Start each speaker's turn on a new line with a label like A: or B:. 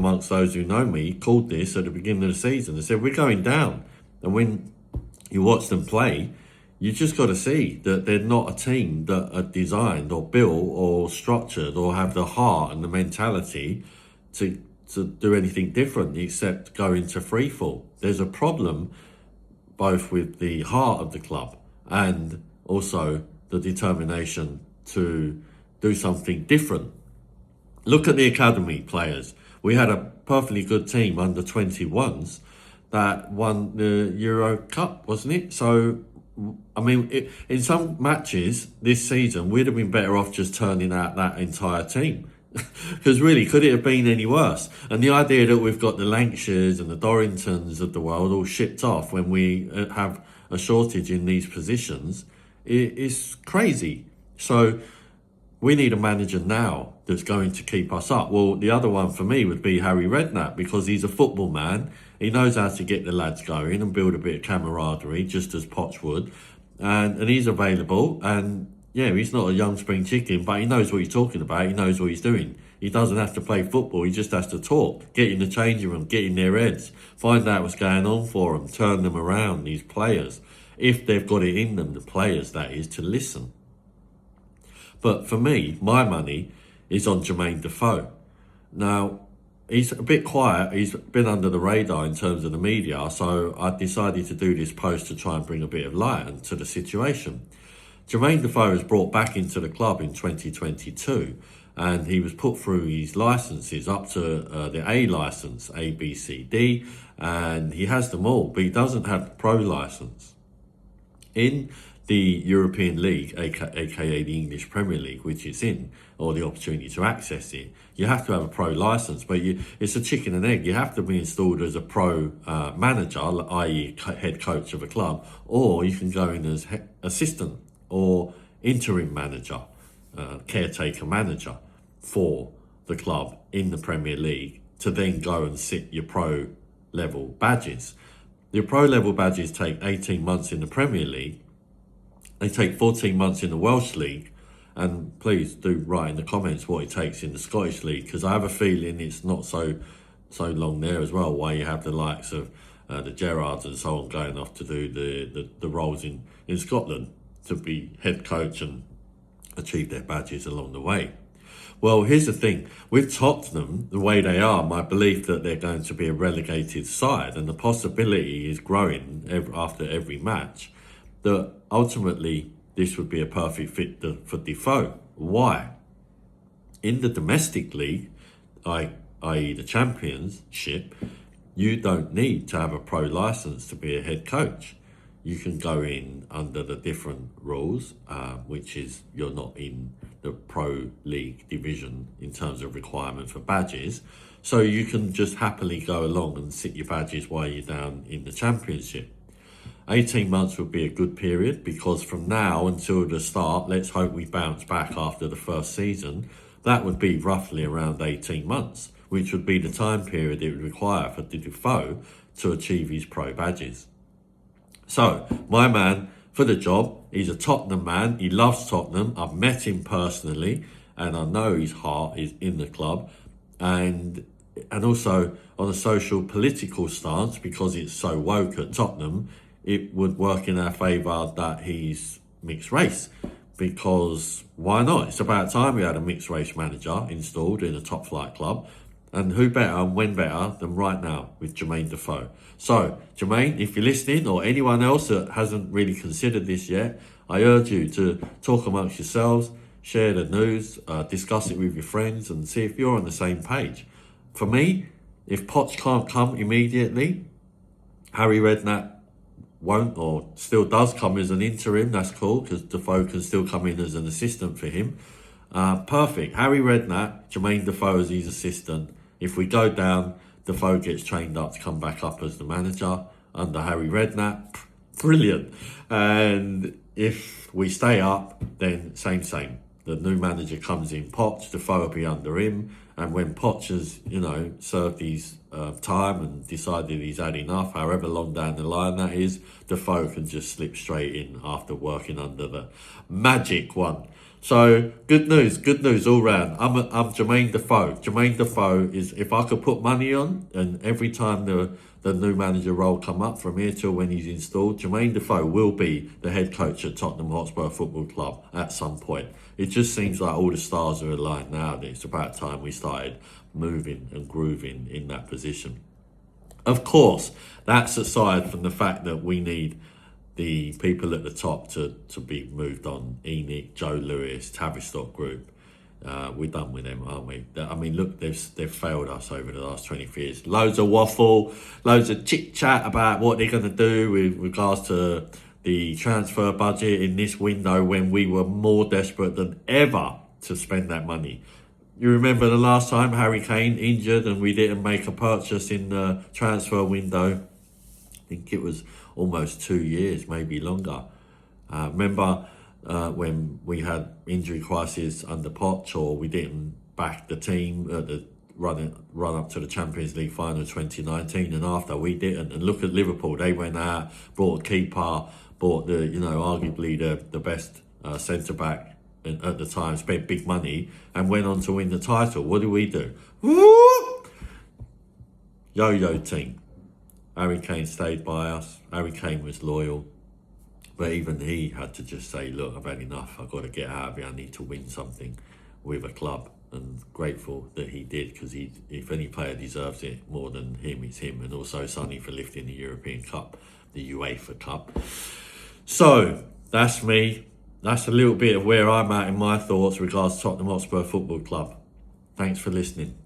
A: amongst those who know me, called this at the beginning of the season and said, we're going down. And when you watch them play, you just got to see that they're not a team that are designed or built or structured or have the heart and the mentality to do anything different except go into free fall. There's a problem both with the heart of the club and also the determination to do something different. Look at the academy players. We had a perfectly good team under 21s that won the Euro Cup, wasn't it? So, I mean, in some matches this season, we'd have been better off just turning out that entire team. Because really, could it have been any worse? And the idea that we've got the Lancashires and the Dorringtons of the world all shipped off when we have a shortage in these positions is crazy. So we need a manager now that's going to keep us up. Well, the other one for me would be Harry Redknapp, because he's a football man. He knows how to get the lads going and build a bit of camaraderie, just as Poch would. And he's available. And yeah, he's not a young spring chicken, but he knows what he's talking about. He knows what he's doing. He doesn't have to play football. He just has to talk, get in the changing room, get in their heads, find out what's going on for them, turn them around, these players. If they've got it in them, the players, that is, to listen. But for me, my money is on Jermaine Defoe. Now, he's a bit quiet. He's been under the radar in terms of the media. So I decided to do this post to try and bring a bit of light into the situation. Jermaine Defoe was brought back into the club in 2022, and he was put through his licenses up to the A licence, A, B, C, D, and he has them all, but he doesn't have the pro licence. In the European League, aka the English Premier League, which it's in, or the opportunity to access it, you have to have a pro licence, but it's a chicken and egg. You have to be installed as a pro manager, i.e. head coach of a club, or you can go in as assistant or interim manager, caretaker manager for the club in the Premier League, to then go and sit your pro level badges. Your pro level badges take 18 months in the Premier League. They take 14 months in the Welsh League. And please do write in the comments what it takes in the Scottish League, because I have a feeling it's not so long there as well, why you have the likes of the Gerrards and so on going off to do the roles in Scotland to be head coach and achieve their badges along the way. Well, here's the thing. With Tottenham, the way they are, my belief that they're going to be a relegated side, and the possibility is growing after every match, that ultimately this would be a perfect fit for Defoe. Why? In the domestic league, i.e. the Championship, you don't need to have a pro licence to be a head coach. You can go in under the different rules, which is you're not in the pro league division in terms of requirement for badges. So you can just happily go along and sit your badges while you're down in the Championship. 18 months would be a good period, because from now until the start, let's hope we bounce back after the first season, that would be roughly around 18 months, which would be the time period it would require for Defoe to achieve his pro badges. So, my man for the job, he's a Tottenham man, he loves Tottenham, I've met him personally, and I know his heart is in the club, and also on a social political stance, because it's so woke at Tottenham, it would work in our favour that he's mixed race, because why not? It's about time we had a mixed race manager installed in a top flight club. And who better and when better than right now with Jermaine Defoe. So, Jermaine, if you're listening, or anyone else that hasn't really considered this yet, I urge you to talk amongst yourselves, share the news, discuss it with your friends, and see if you're on the same page. For me, if Poch can't come immediately, Harry Redknapp won't, or still does come as an interim, that's cool, because Defoe can still come in as an assistant for him. Perfect. Harry Redknapp, Jermaine Defoe as his assistant. If we go down, Defoe gets trained up to come back up as the manager under Harry Redknapp. Brilliant. And if we stay up, then same. The new manager comes in, Poch, Defoe will be under him. And when Poch has, served his time and decided he's had enough, however long down the line that is, Defoe can just slip straight in after working under the magic one. So good news all round. I'm Jermaine Defoe. Jermaine Defoe is, if I could put money on, and every time the new manager role come up from here till when he's installed, Jermaine Defoe will be the head coach at Tottenham Hotspur Football Club at some point. It just seems like all the stars are aligned now, and it's about time we started moving and grooving in that position. Of course, that's aside from the fact that we need the people at the top to be moved on. Enoch, Joe Lewis, Tavistock Group. We're done with them, aren't we? I mean, look, they've failed us over the last 20 years. Loads of waffle, loads of chit-chat about what they're going to do with regards to the transfer budget in this window when we were more desperate than ever to spend that money. You remember the last time Harry Kane injured and we didn't make a purchase in the transfer window? I think it was almost 2 years, maybe longer. Remember when we had injury crisis under Poch, or we didn't back the team at the run up to the Champions League final 2019, and after we didn't. And look at Liverpool, they went out, brought a keeper, bought the, arguably the best centre back at the time, spent big money and went on to win the title. What do? Woo! Yo-yo team. Harry Kane stayed by us. Harry Kane was loyal. But even he had to just say, look, I've had enough. I've got to get out of here. I need to win something with a club. And grateful that he did, because if any player deserves it more than him, it's him. And also Sonny for lifting the European Cup, the UEFA Cup. So that's me. That's a little bit of where I'm at in my thoughts regards to Tottenham Hotspur Football Club. Thanks for listening.